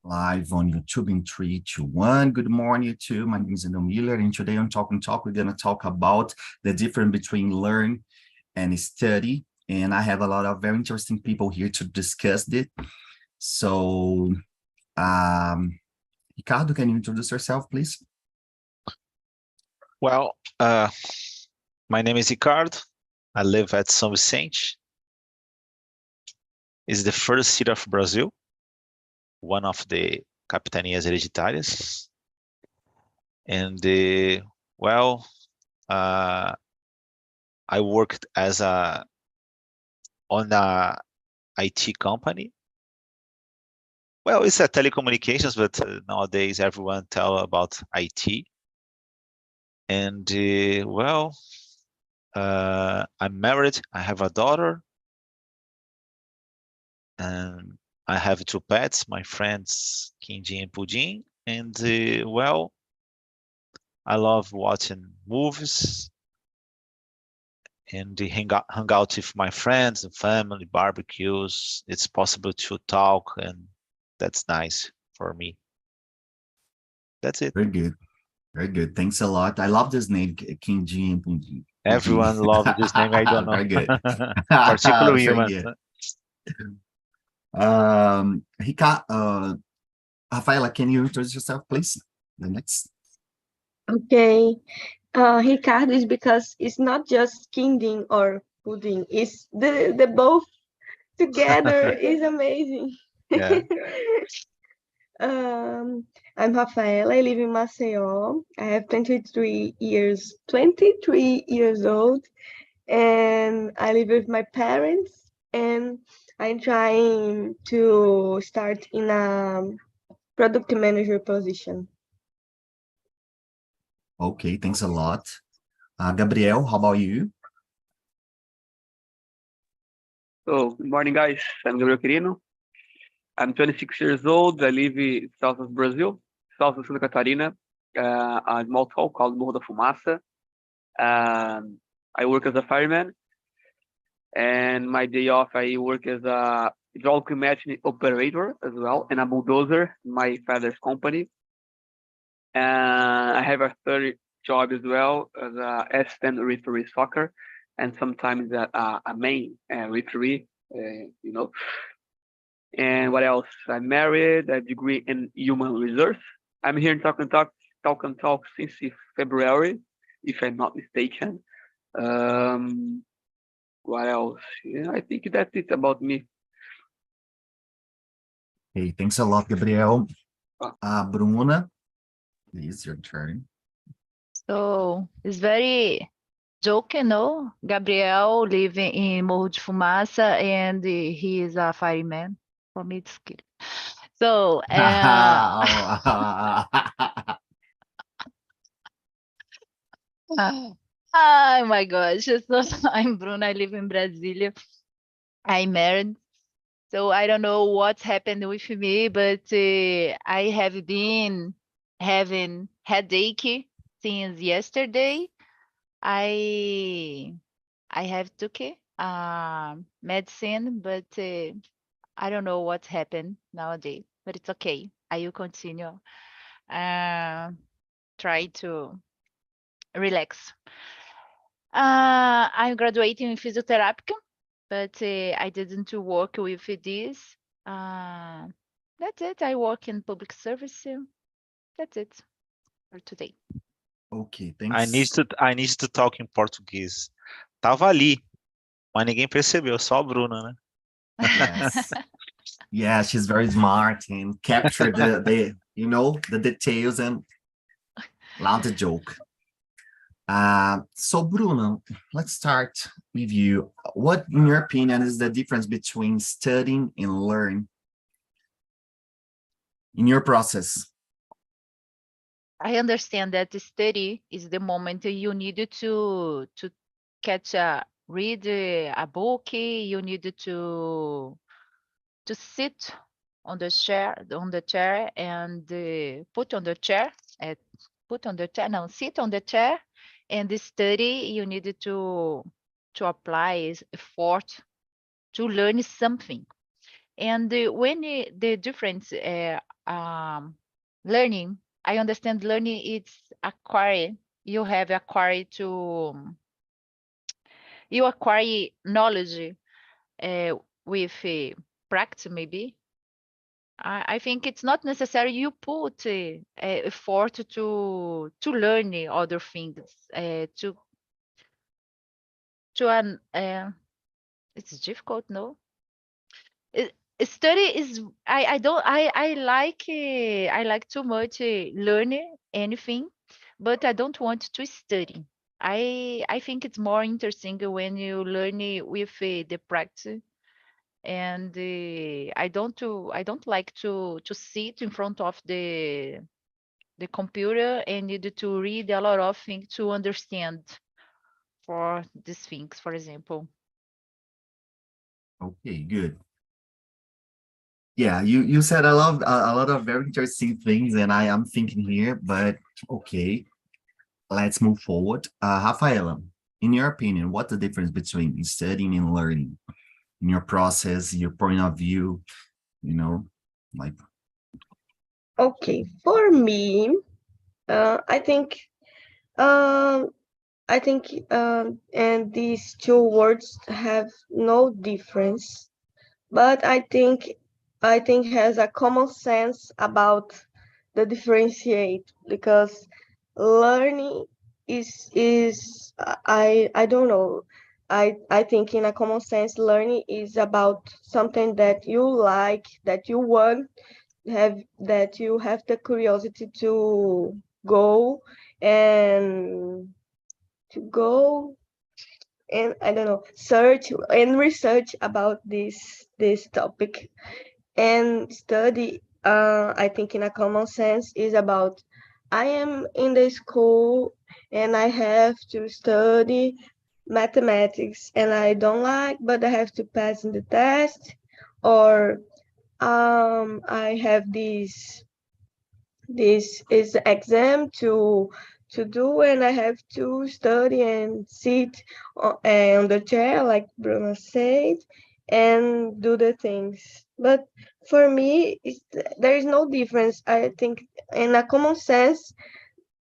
Live on YouTube in 3, 2, 1. Good morning, YouTube. My name is Endo Miller, and today on Talk and Talk, we're going to talk about the difference between learn and study. And I have a lot of very interesting people here to discuss it. So, Ricardo, can you introduce yourself, please? Well, my name is Ricardo. I live at São Vicente. It's the first city of Brazil, one of the capitanias hereditárias. And I worked on a IT company. Well, it's a telecommunications, but nowadays everyone tell about IT. And I'm married. I have a daughter, and I have 2 pets, my friends Quindim and Pudim. And I love watching movies and hang out with my friends and family, barbecues. It's possible to talk, and that's nice for me. That's it. Very good. Very good. Thanks a lot. I love this name, Quindim and Pudim. Everyone loves this name. I don't know. Very good. Particularly Very humans. good. Rafaela, can you introduce yourself, please? The next. Okay. Ricardo is because it's not just Quindim or pudding. It's the both together is amazing. Yeah. I'm Rafaela. I live in Maceió. I have 23 years old, and I live with my parents, and I'm trying to start in a product manager position. Okay, thanks a lot. Gabriel, how about you? So, good morning, guys. I'm Gabriel Quirino. I'm 26 years old. I live in south of Brazil, south of Santa Catarina, a small town called Morro da Fumaça. I work as a fireman, and my day off, I work as a hydraulic machine operator as well, and a bulldozer in my father's company. I have a third job as well as a assistant referee soccer, and sometimes a main referee, And what else? I'm married, a degree in human resource. I'm here in Talk and Talk since February, if I'm not mistaken. What else? Yeah, I think that's it about me. Hey, thanks a lot, Gabriel. Bruna, please, your turn. So it's very joking, no? Gabriel living in Morro de Fumaça, and he is a fireman. For me, it's good. So, oh my gosh. So I'm Bruna. I live in Brasilia. I'm married. So I don't know what's happened with me, but I have been having headache since yesterday. I have took medicine, but I don't know what's happened nowadays. But it's okay. I will continue. Try to relax. I'm graduating in physiotherapy, but I didn't work with this. That's it. I work in public service. That's it for today. Okay, thanks. I need to talk in português. Tava ali, mas ninguém percebeu, só a Bruna, né? Yes. Yeah, she's very smart and captured the details and loud the joke. So Bruno, let's start with you. What, in your opinion, is the difference between studying and learning in your process? I understand that the study is the moment you need to read a book. You need to sit on the chair and sit on the chair and study. You need to apply effort to learn something. And when the difference learning, I understand learning it's acquire. You have acquired to you acquire knowledge with practice maybe. I think it's not necessary you put effort to learn other things to an it's difficult, no? It, study is I don't I like too much learning anything, but I don't want to study. I think it's more interesting when you learn with the practice, and I don't like to sit in front of the computer and need to read a lot of things to understand for these things, for example. Okay, good. Yeah, you said a lot of very interesting things, and I am thinking here, but okay, let's move forward. Rafaela, in your opinion, what's the difference between studying and learning in your process, your point of view, you know, like, Okay, for me, I think um, and these two words have no difference, but I think has a common sense about the differentiate, because learning is I don't know. I think in a common sense, learning is about something that you like, that you want, that you have the curiosity to go and to go and I don't know, search and research about this topic. And study, I think in a common sense, is about I am in the school and I have to study mathematics and I don't like, but I have to pass in the test, or I have this is the exam to do, and I have to study and sit on the chair, like Bruno said, and do the things. But for me, there is no difference. I think in a common sense,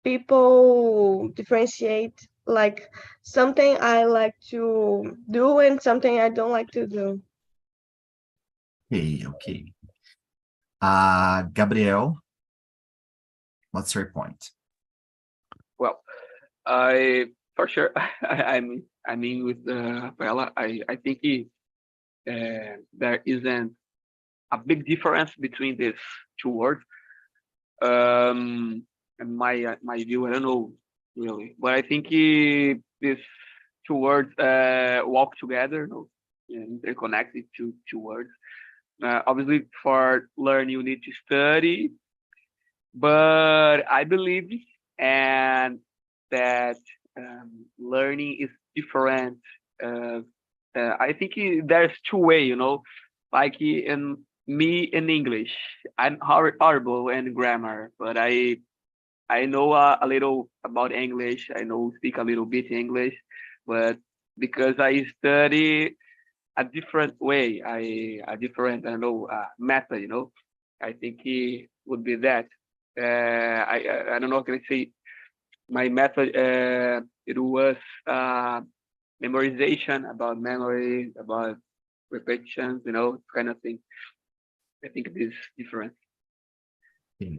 people differentiate like something I like to do and something I don't like to do. okay. Gabriel, what's your point? Well, I for sure. I mean with Rafaela, I think there isn't a big difference between these two words. And my view, I don't know really, but I think these two words walk together, interconnected two words. Obviously, for learn you need to study, but I believe and that learning is different. Uh, I think there's two way, like in me in English, I'm horrible in grammar, but I know a little about English. I know speak a little bit English, but because I study a different way, a different I don't know method. I think it would be that. I don't know how can I say my method. It was memorization, about memory, about repetitions, kind of thing. I think it is different. Okay.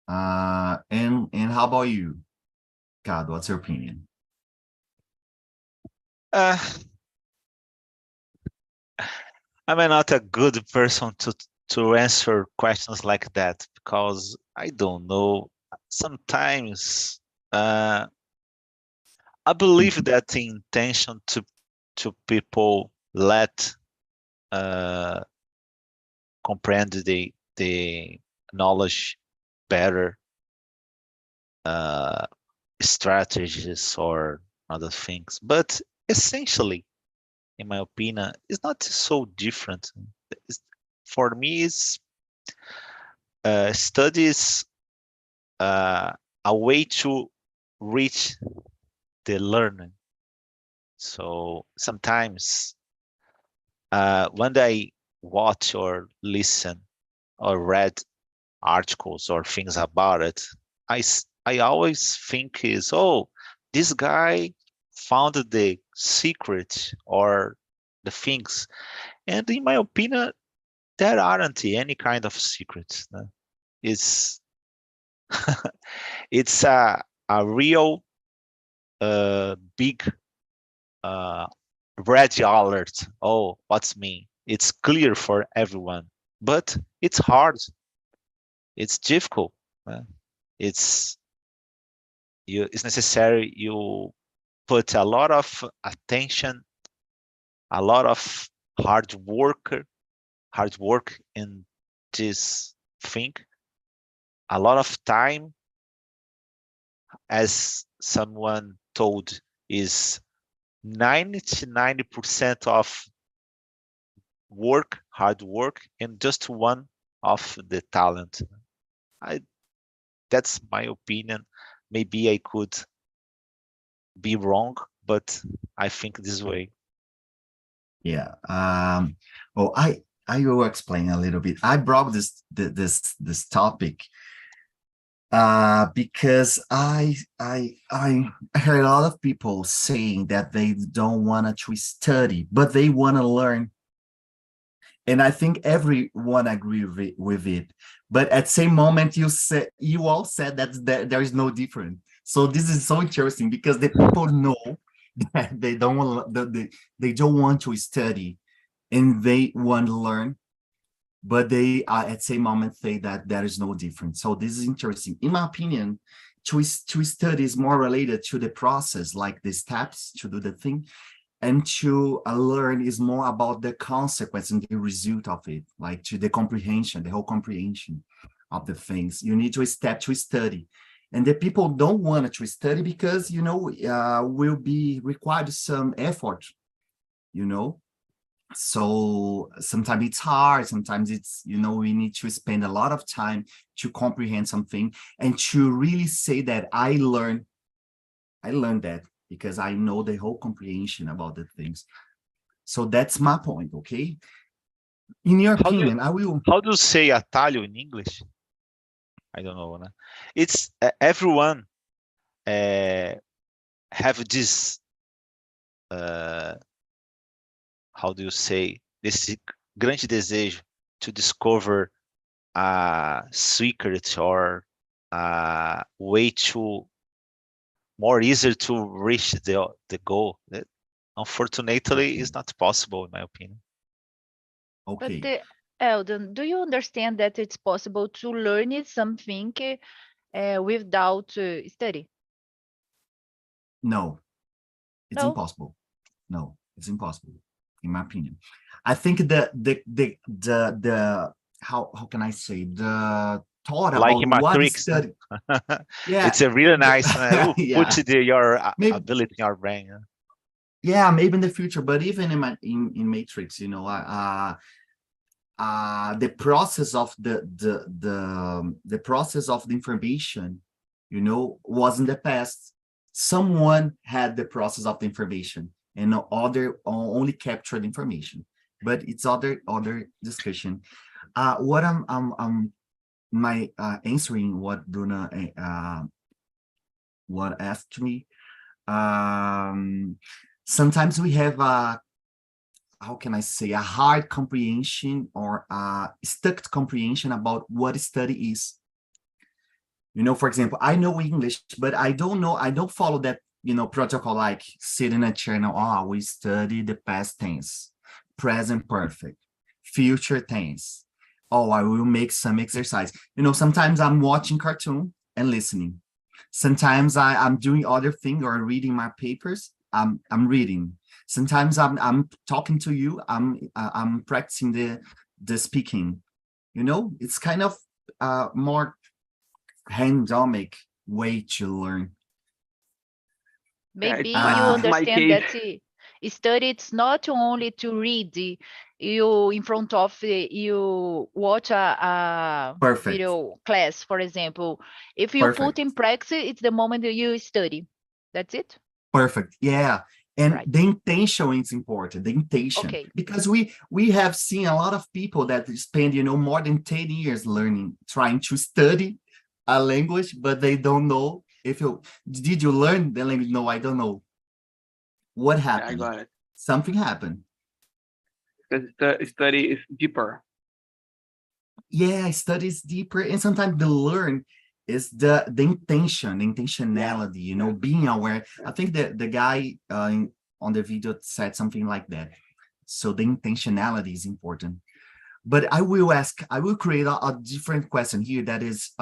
And how about you, God? What's your opinion? I'm not a good person to answer questions like that because I don't know. Sometimes I believe that the intention to people let comprehend the knowledge better, strategies or other things, but essentially, in my opinion, it's not so different. For me, it's studies a way to reach the learning. So sometimes when watch or listen or read articles or things about it, I always think is, oh, this guy found the secret or the things. And in my opinion, there aren't any kind of secrets. It's it's a real big red alert. Oh, what's me? It's clear for everyone, but it's hard. It's difficult. It's necessary you put a lot of attention, a lot of hard work in this thing, a lot of time, as someone told, is 99% of work, hard work, and just one of the talent. That's my opinion. Maybe I could be wrong, but I think this way. Yeah. Well, I will explain a little bit. I brought this topic because I heard a lot of people saying that they don't want to study, but they want to learn. And I think everyone agree with it. But at the same moment, you all said that there is no difference. So this is so interesting because the people know that they don't want to study and they want to learn, but they at the same moment say that there is no difference. So this is interesting. In my opinion, to study is more related to the process, like the steps to do the thing, and to learn is more about the consequence and the result of it, like to the comprehension, the whole comprehension of the things. You need to step to study. And the people don't want to study because, will be required some effort, So sometimes it's hard, sometimes it's, we need to spend a lot of time to comprehend something and to really say that I learned that because I know the whole comprehension about the things. So that's my point, okay? In your opinion, How do you say atalho in English? I don't know. It's everyone have this, how do you say, this grande desejo to discover a secret or a way to more easier to reach the goal. That unfortunately is not possible, in my opinion. Okay. But Eldon, do you understand that it's possible to learn something without study? No, it's No? impossible. No, it's impossible, in my opinion. I think the how can I say, the thought Like about in what Matrix, study. Yeah, it's a really nice yeah. put your Maybe, ability in your brain. yeah, maybe in the future, but even in Matrix, the process of the process of the information, was in the past. Someone had the process of the information and other only captured information, but it's other discussion. What I'm my answering what Bruna what asked me. Sometimes we have how can I say, a hard comprehension or a stuck comprehension about what study is. For example, I know English, but I don't follow that, protocol, like sit in a chair now, we study the past tense, present perfect, future tense. I will make some exercise. Sometimes I'm watching cartoon and listening. Sometimes I'm doing other thing or reading my papers. I'm reading. Sometimes I'm talking to you. I'm practicing the speaking. It's kind of more handomic way to learn. Maybe Yeah, you it's my understand case. that study it's not only to read. You in front of you watch a Perfect. video class, for example. If you put Perfect. in practice, it's the moment that you study. That's it. Perfect. Yeah. And Right. the intention is important, the intention. Okay. Because we have seen a lot of people that spend, more than 10 years learning, trying to study a language, but they don't know did you learn the language? No, I don't know. What Yeah, I happened? got it. Something happened. Because the study is deeper. Yeah, study is deeper, and sometimes the learn is the intention, the intentionality, being aware. I think that the guy on the video said something like that. So the intentionality is important. But I will create a different question here that is,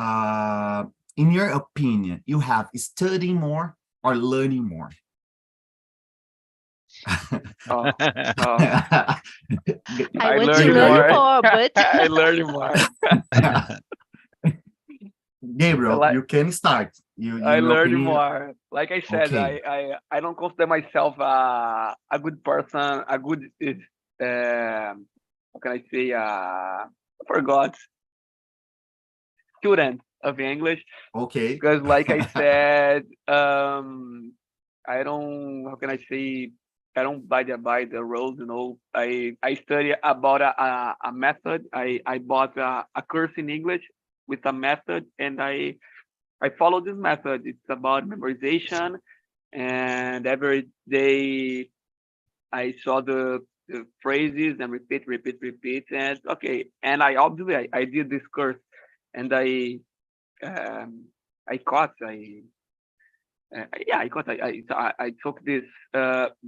in your opinion, you have studying more or learning more? Oh, I I want to learned learn more. more, but I learned more. Gabriel, Like, you can start. I Your learned opinion. more. Like I said, Okay. I don't consider myself a good person, a good how can I say, I forgot, student of English. Okay. Because like I said, I don't, how can I say, I don't buy the rules, I study about a method. I bought a course in English with a method, and I follow this method. It's about memorization, and every day I saw the phrases and repeat, and okay. And I obviously I did this course, and um, I caught yeah, I got I took this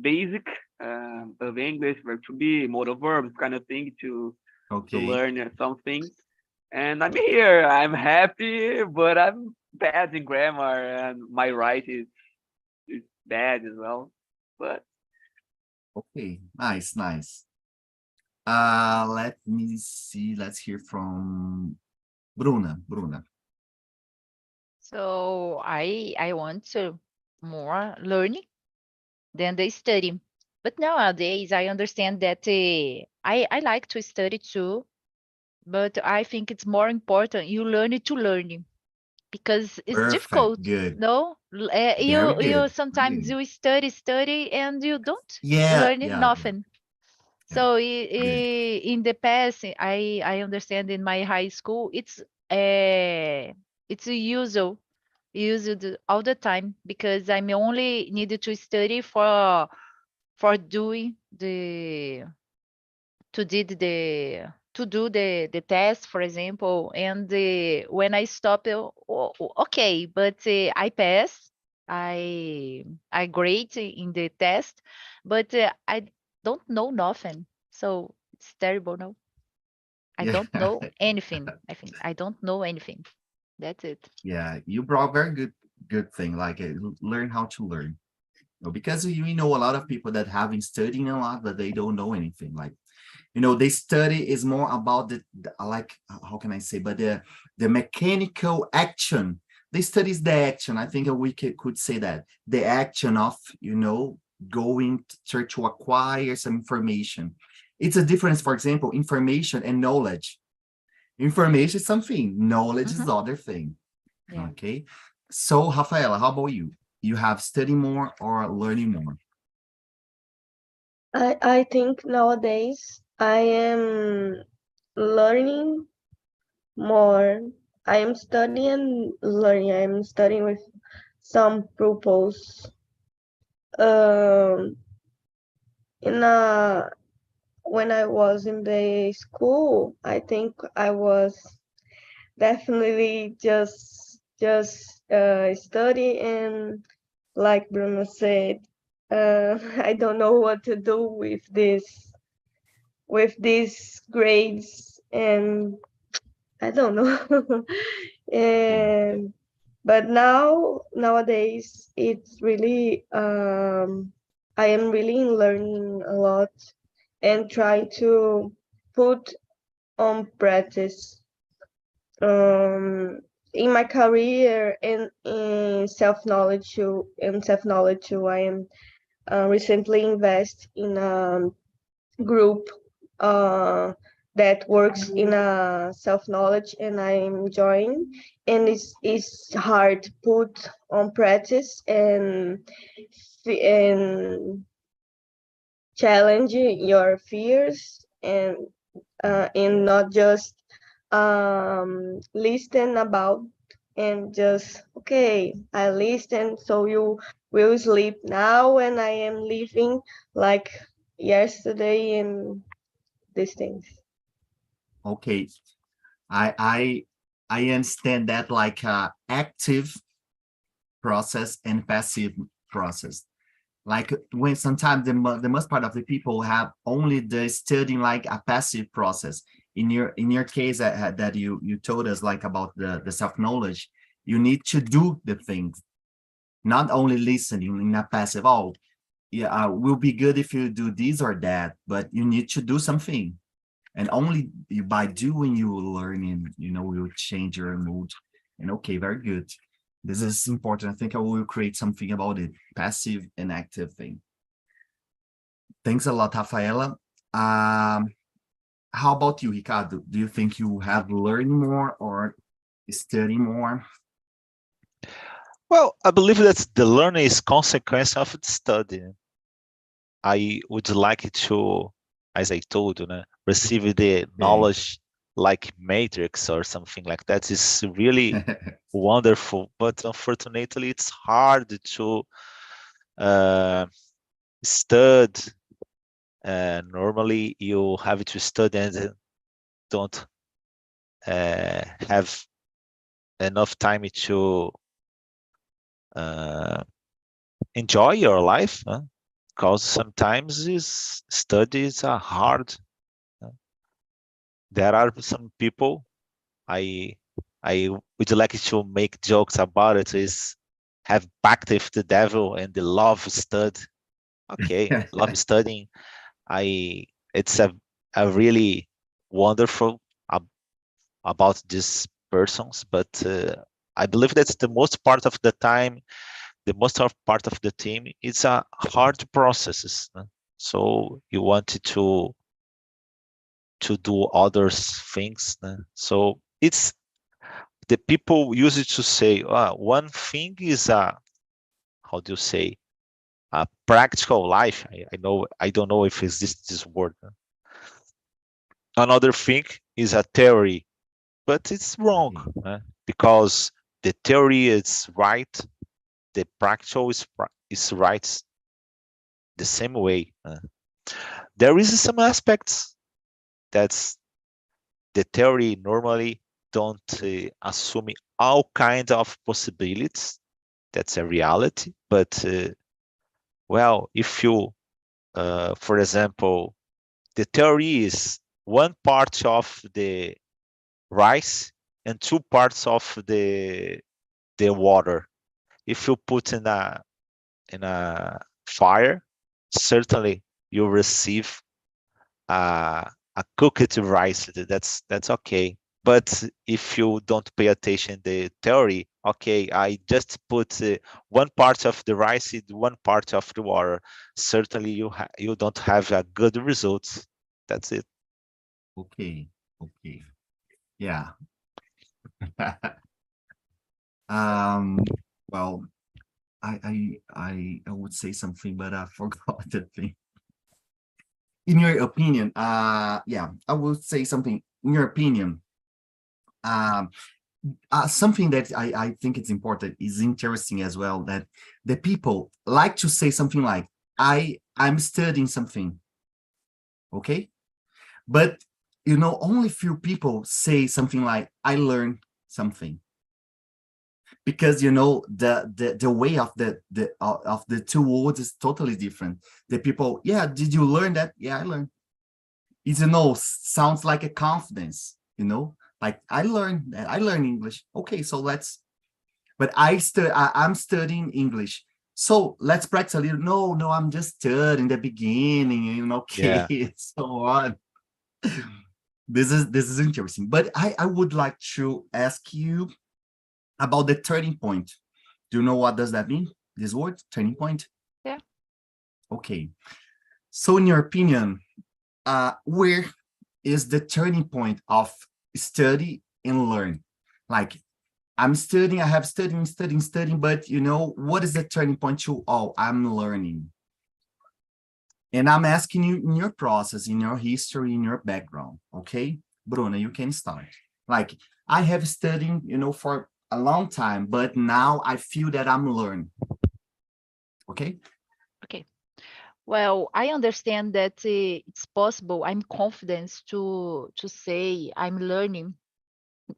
basic of English, verb to be, modal verbs, kind of thing to Okay. learn something. And I'm here. I'm happy, but I'm bad in grammar, and my is bad as well. But Okay. Nice, nice. Let me see. Let's hear from Bruna. Bruna. so I want to more learning than the study. But nowadays I understand that I like to study too, but I think it's more important you learn to learn because it's Perfect. difficult. Good. No, Very you good. Very sometimes good. you study and you don't Yeah. learn Yeah. nothing. Yeah. So Good. in the past, I understand in my high school, it's usual used all the time because I'm only needed to study for doing the to do the test, for example. And when I stop, okay, but I pass, I grade in the test, but I don't know nothing. So it's terrible. No, I Yeah. don't know anything. I think I don't know anything. That's it. Yeah. You brought very good thing. Like learn how to learn. Because we know a lot of people that have been studying a lot, but they don't know anything. Like, they study is more about like, how can I say, but the mechanical action. They studies the action. I think we could say that the action of, going to try to acquire some information. It's a difference, for example, information and knowledge. Information is something, knowledge is Mhm. the other thing. Yeah. Okay. So, Rafaela, how about you? You have studying more or learning more? I think nowadays I am learning more. I am studying and learning. I am studying with some purpose. Um, in when I was in the school, I think I was definitely just study, and like Bruno said, I don't know what to do with these grades, and I don't know. Okay. And but nowadays it's really I am really learning a lot and try to put on practice in my career and in self-knowledge too. I am recently invest in a group uh, that works in a self-knowledge, and I'm enjoying, and it's hard to put on practice and challenge your fears and not just listen about and just okay, I listen, so you will sleep now, and I am living like yesterday and these things. Okay, I I understand that like active process and passive process. Like when sometimes the most part of the people have only the studying like a passive process. In your case that you told us like about the self-knowledge, you need to do the things, not only listening in a passive, oh, yeah, will be good if you do this or that, but you need to do something. And only by doing you will learn and, you know, will change your mood. And okay, very good. This is important. I think I will create something about it, passive and active thing. Thanks a lot, Rafaela. How about you, Ricardo? Do you think you have learned more or study more? Well, I believe that the learning is consequence of the study. I would like to, as I told you, receive the knowledge like matrix or something like that. Is really wonderful, but unfortunately it's hard to study. Normally you have to study and don't have enough time to enjoy your life, because sometimes these studies are hard. There are some people, I would like to make jokes about it, is have pact with the devil and the love study. Okay, love studying. It's a really wonderful about these persons, but I believe that's the most part of the time, the most part of the team. It's a hard processes. So you wanted to do other things. So it's the people use it to say, one thing is how do you say, a practical life. I don't know if exists this word. Another thing is a theory, but it's wrong, because the theory is right, the practical is right the same way. There is some aspects that's the theory normally don't assume all kinds of possibilities. That's a reality. But well, if you, for example, the theory is one part of the rice and two parts of the water. If you put in a fire, certainly you receive a cooked rice. That's okay. But if you don't pay attention the theory, okay, I just put one part of the rice in one part of the water. Certainly you don't have a good results. That's it. Okay, yeah. Well, I would say something, but I forgot the thing. In your opinion, yeah, I would say something. In your opinion, something that I think it's important is interesting as well, that the people like to say something like, I'm studying something, okay? But, you know, only few people say something like, I learned something. Because, you know, the way of the two words is totally different. The people, yeah, did you learn that? Yeah, I learned. It's, you know, sounds like a confidence, you know, like I learned English. Okay, so but I'm studying English. So let's practice a little. No, I'm just studying the beginning, you know, okay, and so on. This is interesting. But I would like to ask you about the turning point. Do you know what does that mean? This word, turning point? Yeah. Okay. So in your opinion, where is the turning point of study and learn? Like, I'm studying, I have studying, but you know, what is the turning point to, oh, I'm learning? And I'm asking you in your process, in your history, in your background, okay? Bruna, you can start. Like, I have studied, for a long time, but now I feel that I'm learning. Okay? Okay. Well, I understand that it's possible. I'm confident to say I'm learning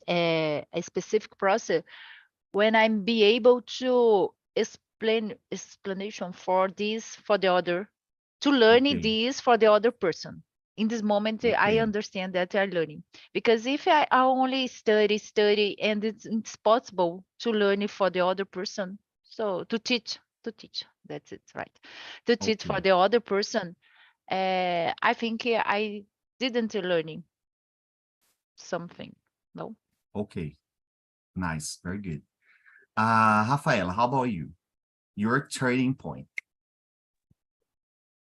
a specific process when I'm be able to explanation for this for the other, to learning Okay. this for the other person. In this moment, I Okay. understand that I'm learning, because if I only study, and it's possible to learn it for the other person. So to teach, that's it, right? To teach for Okay. the other person, I think I didn't learning something. No. Okay. Nice. Very good. Rafaela, how about you? Your turning point.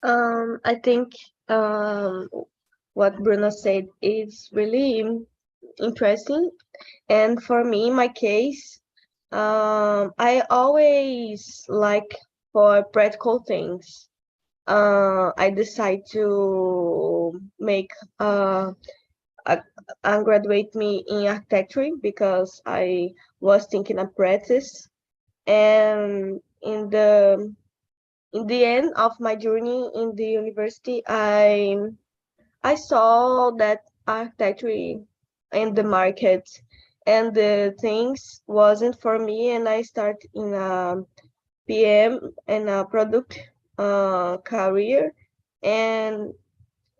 I think what Bruno said is really interesting. And for me, in my case, I always like for practical things. I decide to make graduate me in architecture because I was thinking of practice. And in the end of my journey in the university, I saw that architecture in the market and the things wasn't for me, and I started in a PM and a product career, and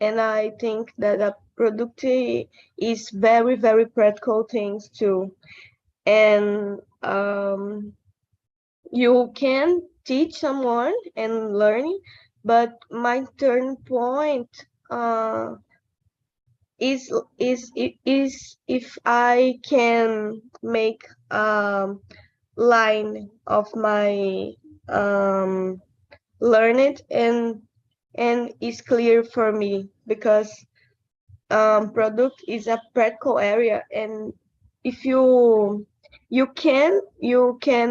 I think that a product is very very practical things too, and you can teach someone and learn, but my turn point uh, is if I can make line of my learn it, and it's clear for me because product is a practical area, and if you can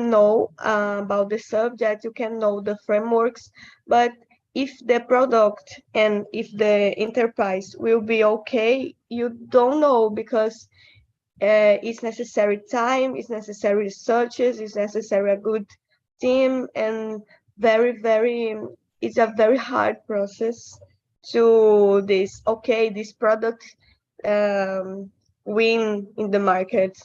know about the subject, you can know the frameworks, but if the product and if the enterprise will be okay, you don't know, because it's necessary time, it's necessary researches, it's necessary a good team, and very very it's a very hard process to this product win in the market.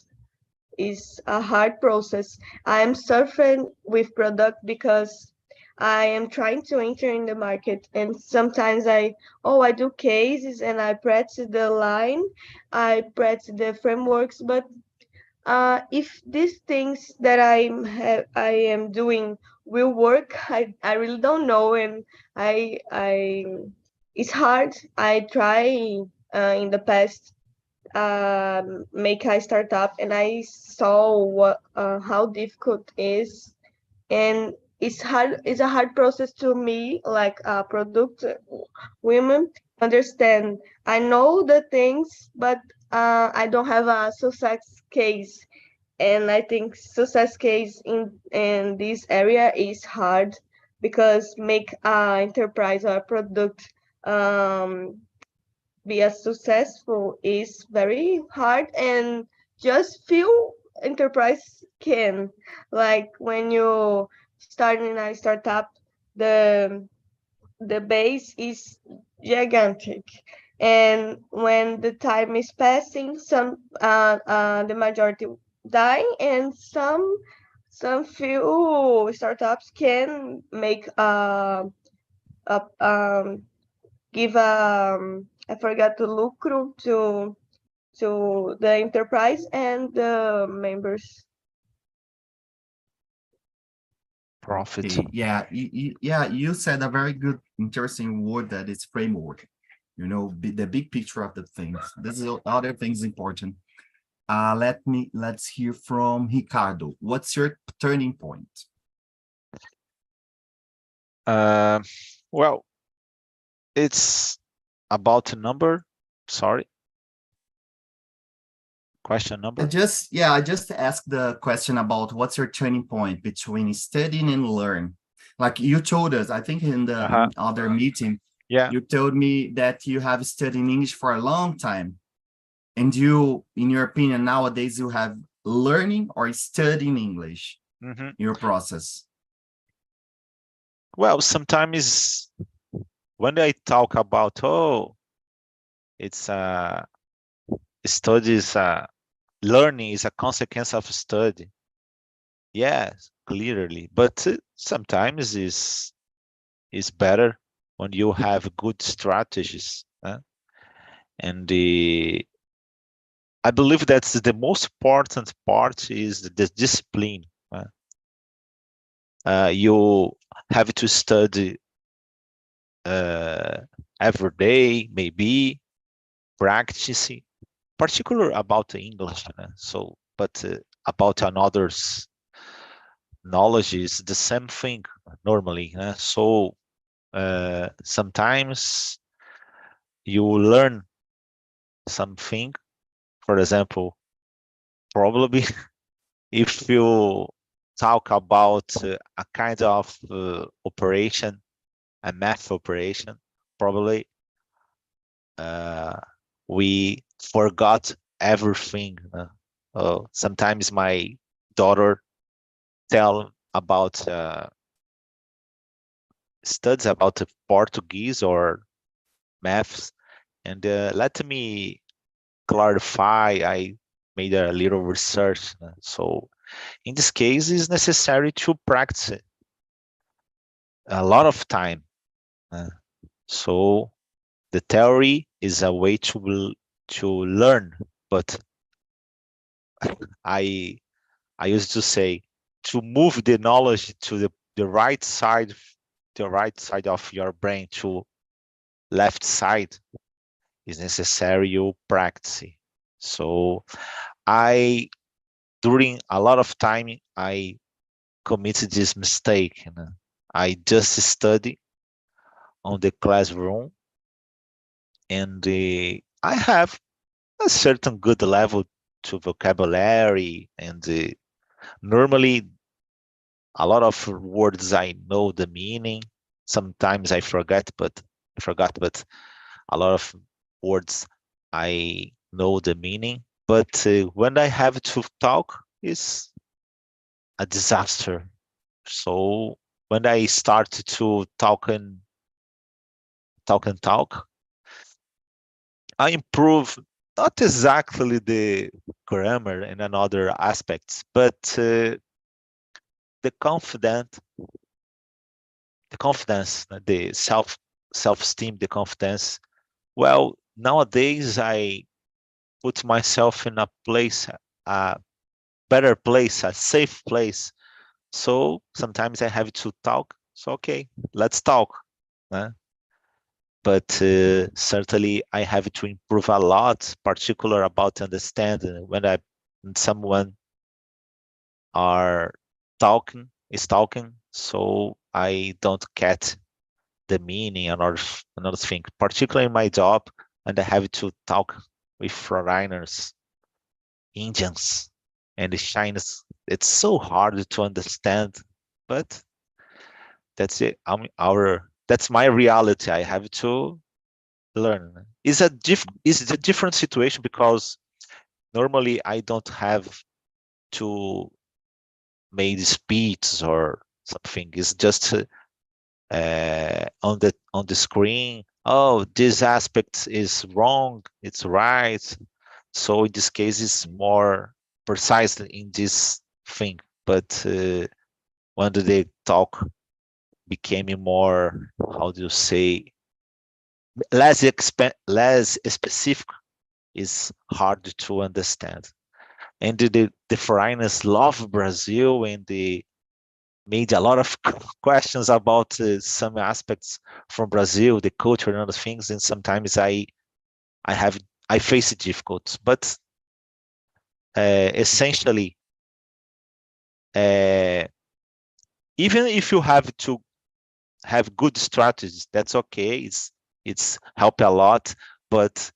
Is a hard process. I am suffering with product because I am trying to enter in the market, and sometimes I do cases and I practice the line, I practice the frameworks, but if these things that I am doing will work, I really don't know, and I it's hard. I try in the past make a startup, and I saw what how difficult it is, and it's hard. It's a hard process to me, like product women understand. I know the things, but I don't have a success case, and I think success case in this area is hard, because make a enterprise or a product be as successful is very hard, and just few enterprise can, like when you start in a startup, the base is gigantic, and when the time is passing, some the majority die, and some few startups can make give I forgot the lucro to the enterprise and the members. Profit. Okay. Yeah, you said a very good, interesting word, that is framework. The big picture of the things. This is other things important. Let's hear from Ricardo. What's your turning point? Well, it's about a number. Sorry. Question number. I just asked the question about what's your turning point between studying and learn. Like you told us, I think in the other meeting, Yeah. You told me that you have studied English for a long time. And you, in your opinion, nowadays you have learning or studying English in your process? Well, sometimes when I talk about, oh, it's studies, learning is a consequence of study. Yes, clearly, but sometimes is better when you have good strategies. And I believe that's the most important part is the discipline. You have to study every day, maybe practicing, particular about English. But about another's knowledge is the same thing normally. So sometimes you learn something. For example, probably if you talk about a kind of operation, a math operation, probably we forgot everything. Sometimes my daughter tell about studies about Portuguese or maths, and let me clarify. I made a little research. So in this case, it's necessary to practice a lot of time. So the theory is a way to learn, but I used to say to move the knowledge to the right side, of your brain to left side is necessary you practice. So I during a lot of time I committed this mistake. I just study on the classroom, and I have a certain good level to vocabulary, and normally a lot of words I know the meaning. Sometimes I forgot, but a lot of words I know the meaning. But when I have to talk, it's a disaster. So when I start to talk, I improve not exactly the grammar and another aspects, but the confidence, the self-esteem, the confidence. Well, nowadays I put myself in a place, a better place, a safe place. So sometimes I have to talk. So okay, let's talk. But certainly I have to improve a lot, particular about understanding when someone are is talking, so I don't get the meaning. Another thing, particularly in my job, and I have to talk with foreigners, Indians, and the Chinese. It's so hard to understand, but that's it. That's my reality. I have to learn. It's a different situation because normally I don't have to make speeches or something. It's just on the screen. Oh, this aspect is wrong. It's right. So in this case, it's more precise in this thing. But when the talk became more, how do you say, less specific, is hard to understand. And the foreigners love Brazil, and they made a lot of questions about some aspects from Brazil, the culture and other things. And sometimes I face difficulties, but essentially, even if you have to have good strategies, that's okay. It's help a lot, but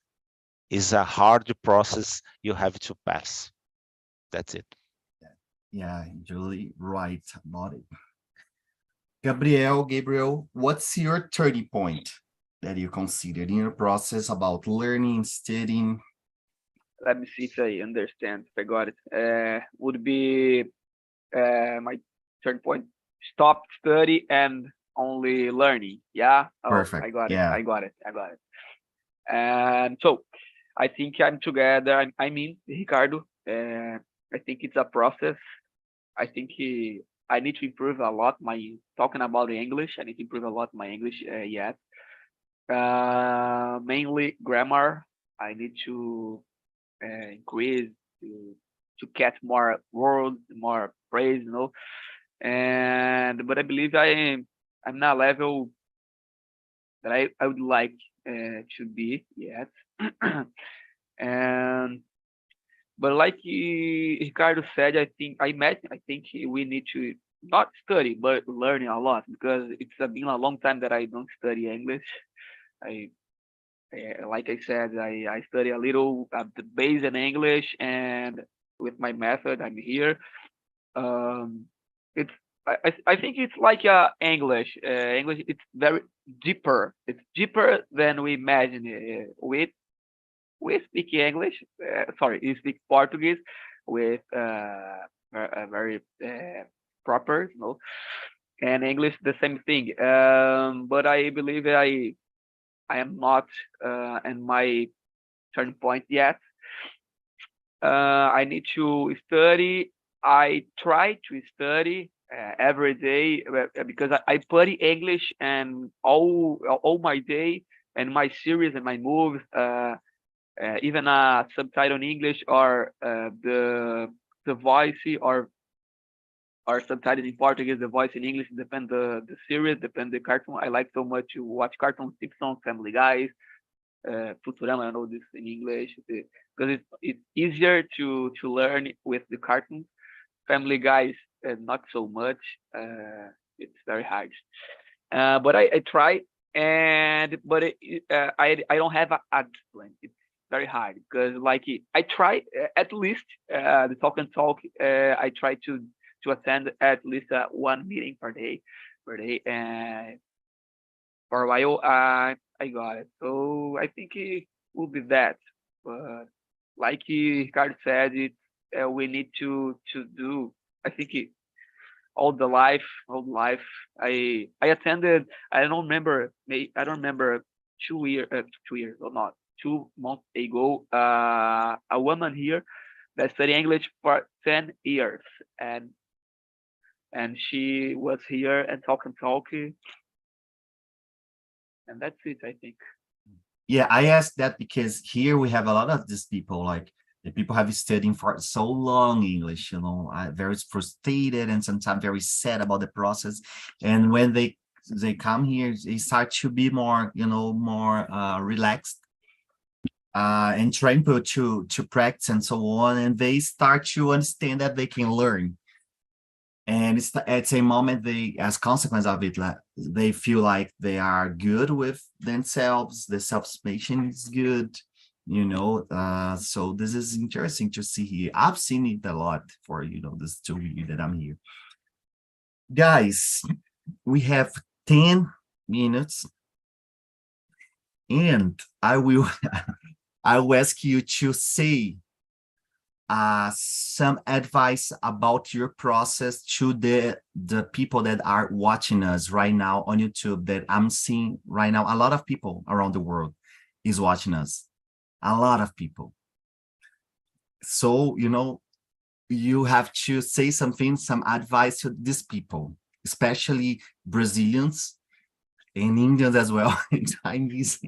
it's a hard process you have to pass. That's it. Yeah, Julie, right about it. Gabriel, what's your 30 point? that you considered in your process about learning, studying? Let me see if I understand, if I got it. Would be my third point, stop study and only learning. Yeah. Oh, Perfect. I got it. Yeah. I got it. I got it. And so I think I'm together. I mean, Ricardo. I think it's a process. I think I need to improve a lot my talking about the English. I need to improve a lot my English yet. Mainly grammar. I need to increase to catch more words, more praise, but I believe I'm not a level that I would like to be yet. And but like Ricardo said, I think we need to not study but learning a lot, because it's been a long time that I don't study English. I like I said, I study a little the base in English, and with my method, I'm here. Um, it's I think it's like English. English, it's very deeper. It's deeper than we imagine. We speak English. Sorry, we speak Portuguese with very proper, and English the same thing. But I believe I am not in my turning point yet. I need to study. I try to study every day because I study English and all my day, and my series and my movies, even a subtitle in English, or the voice, or subtitled in Portuguese, the voice in English, depend the series, depend the cartoon. I like so much to watch cartoons, Simpsons, Family Guys, Futurama. I know this in English because it's easier to learn with the cartoons. Family Guys, not so much. It's very hard. But I try, but I don't have a discipline. It's very hard because like I try at least the talk and talk. I try to attend at least one meeting per day, and for a while I got it. So I think it will be that. But like Ricardo said, we need to do. I think all the life. I attended. I don't remember. I don't remember 2 years or not 2 months ago. A woman here that studied English for 10 years, and she was here and talking, and that's it, I think. Yeah, I asked that because here we have a lot of these people, like the people have studying for so long English, very frustrated and sometimes very sad about the process. And when they come here, they start to be more, more relaxed and trying to practice and so on. And they start to understand that they can learn. And it's a moment they, as consequence of it, like, they feel like they are good with themselves. The self-expression is good, so this is interesting to see here. I've seen it a lot for, this 2 years that I'm here. Guys, we have 10 minutes and I will ask you to say some advice about your process to the people that are watching us right now on YouTube, that I'm seeing right now. A lot of people around the world is watching us, a lot of people. So, you have to say something, some advice to these people, especially Brazilians and Indians as well, Chinese,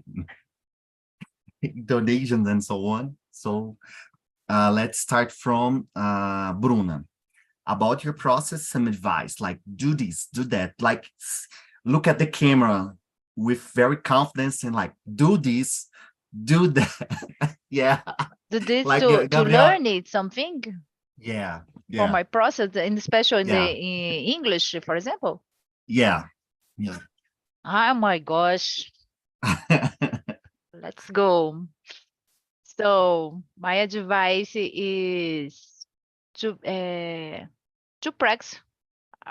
Indonesians and so on. So let's start from Bruna. About your process, some advice, like do this, do that, like look at the camera with very confidence and like do this, do that. Yeah. Do this Like to Gabriel. learn it something Yeah. for my process, and especially in Yeah. the English, for example. Yeah. Yeah. Oh my gosh. Let's go. So my advice is to practice.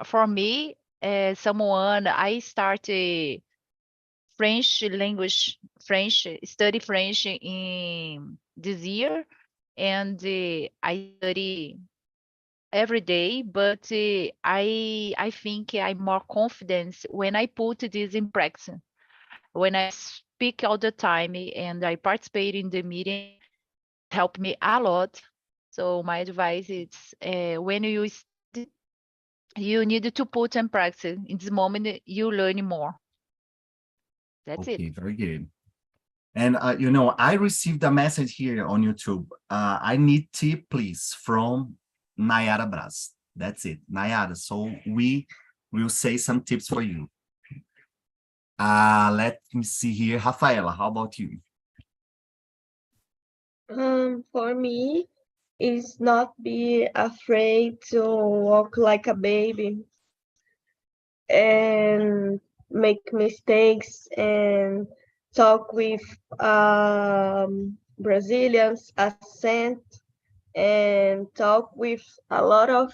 For me, someone I started French language, study French in this year, and I study every day, but I think I'm more confident when I put this in practice. When I speak all the time and I participate in the meeting, help me a lot. So my advice is when you study, you need to put in practice. In this moment, you learn more. That's Okay, it. very good. And you know, I received a message here on YouTube. I need tip, please, from Nayara Braz. That's it, Nayara. So we will say some tips for you. Let me see here. Rafaela, how about you? For me, is not be afraid to walk like a baby and make mistakes and talk with Brazilians accent and talk with a lot of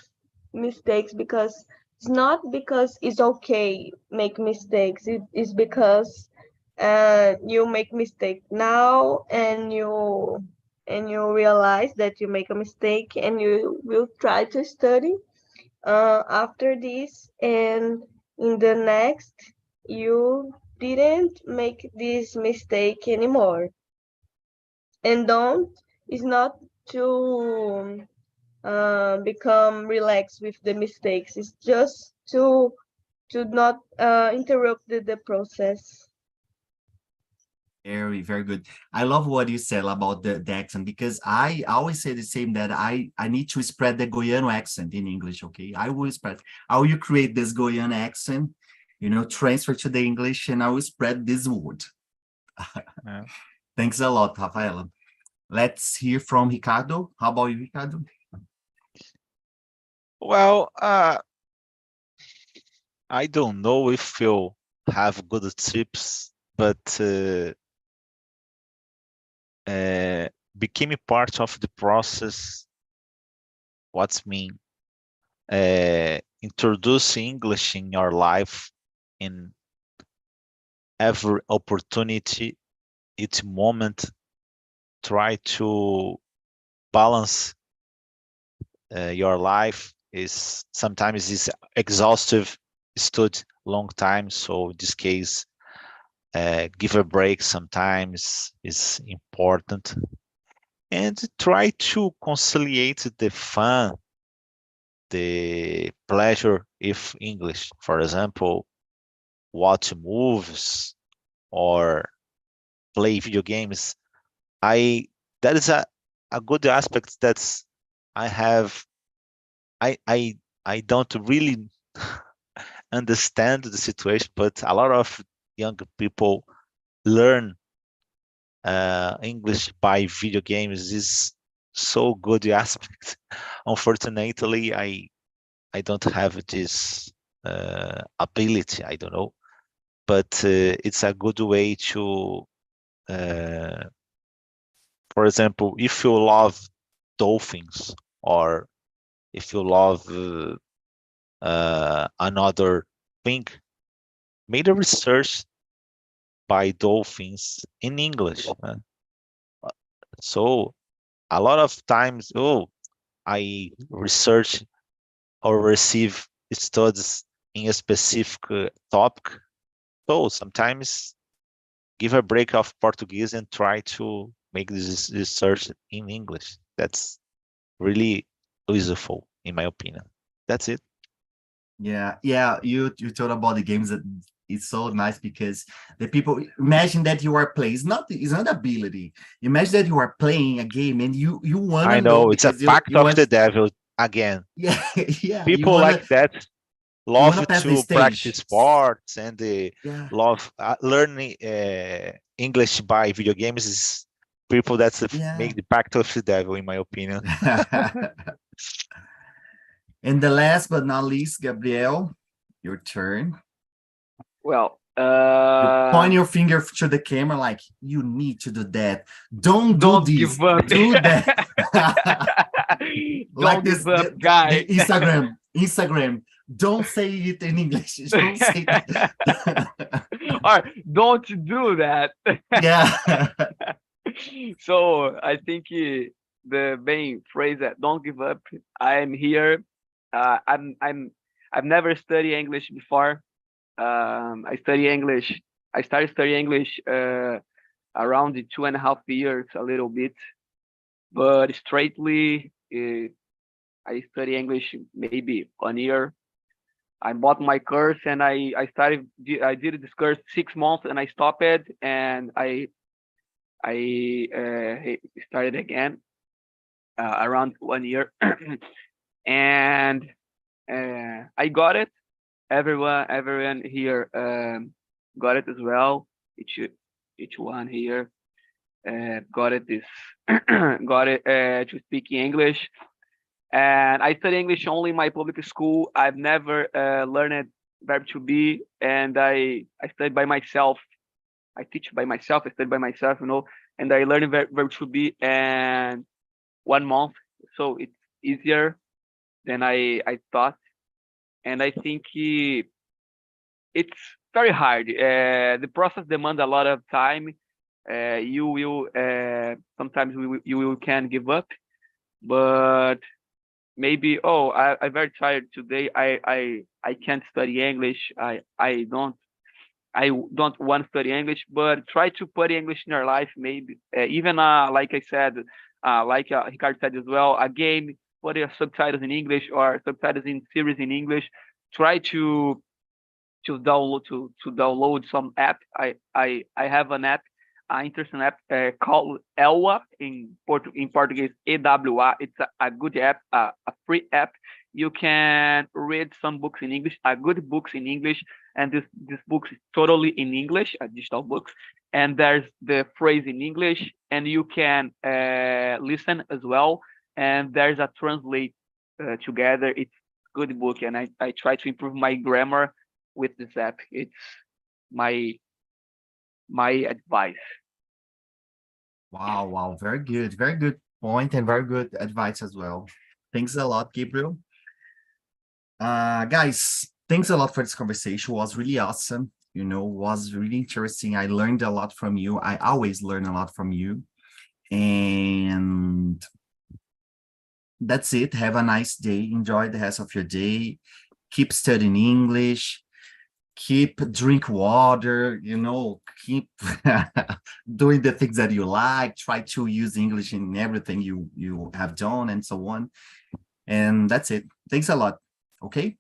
mistakes, because it's not because it's okay make mistakes. It is because you make mistake now and you realize that you make a mistake and you will try to study after this, and in the next you didn't make this mistake anymore. And don't is not to become relaxed with the mistakes. It's just to not interrupt the process. Very, very good. I love what you said about the accent, because I always say the same, that I need to spread the Goiano accent in English, okay? I will spread, I will create this Goiano accent, you know, transfer to the English, and I will spread this word. Yeah. Thanks a lot, Rafaela. Let's hear from Ricardo. How about you, Ricardo? Well, I don't know if you'll have good tips, but becoming part of the process, what's mean? Introduce English in your life in every opportunity, each moment. Try to balance your life. Is sometimes is exhaustive, stood long time. So in this case, give a break sometimes is important, and try to conciliate the fun, the pleasure if English. For example, watch movies or play video games. That is a good aspect that's I have I don't really understand the situation, but a lot of young people learn English by video games. Is so good aspect. Unfortunately, I don't have this ability. I don't know, but it's a good way to, for example, if you love dolphins, or if you love another thing, made a research by dolphins in English. So a lot of times, I research or receive studies in a specific topic. So sometimes give a break of Portuguese and try to make this research in English. That's really useful, in my opinion. That's it. Yeah, you told about the games, that it's so nice, because the people imagine that you are playing. It's not ability. Imagine that you are playing a game and you wanna I know, know it's a because pact you of want, the devil again. yeah, yeah, People like that you wanna love pass the to stage. practice sports, and they Yeah, love learning English by video games. Is people that yeah. make the pact of the devil, in my opinion. And the last but not least, Gabriel, your turn. Well, You point your finger to the camera like, you need to do that. Don't do don't this. give up. Do that. Like Don't this, give up, the guys. Instagram. Don't say it in English. Don't say it. or don't do that. Yeah. So I think the main phrase that don't give up. I'm here. I've never studied English before. I study English. I started studying English around the 2.5 years, a little bit, but straightly I study English maybe 1 year. I bought my course and I did this course 6 months and I stopped it and I started again around 1 year and I got it. Everyone here got it as well. Each one here got it this got it to speak English. And I study English only in my public school. I've never learned verb to be, and I study by myself. I teach by myself. I study by myself, and I learn verb to be in 1 month. So it's easier than I thought, and I think it's very hard. The process demands a lot of time. You will sometimes you will can give up, but maybe I'm very tired today. I can't study English. I don't want to study English, but try to put English in your life. Maybe even like I said, like Ricardo said as well, a game, put your subtitles in English or subtitles in series in English. Try to download some app. I have an app, interesting app called Elwa in Portuguese, EWA. It's a good app, a free app. You can read some books in English, good books in English, and this book is totally in English, digital books. And there's the phrase in English, and you can listen as well. And there's a translate together. It's good book, and I try to improve my grammar with this app. It's my advice. Wow, very good point and very good advice as well. Thanks a lot, Gabriel. Guys, thanks a lot for this conversation. It was really awesome. Was really interesting. I learned a lot from you. I always learn a lot from you. And that's it. Have a nice day. Enjoy the rest of your day. Keep studying English. Drink water, keep doing the things that you like. Try to use English in everything you have done and so on. And that's it. Thanks a lot. Okay.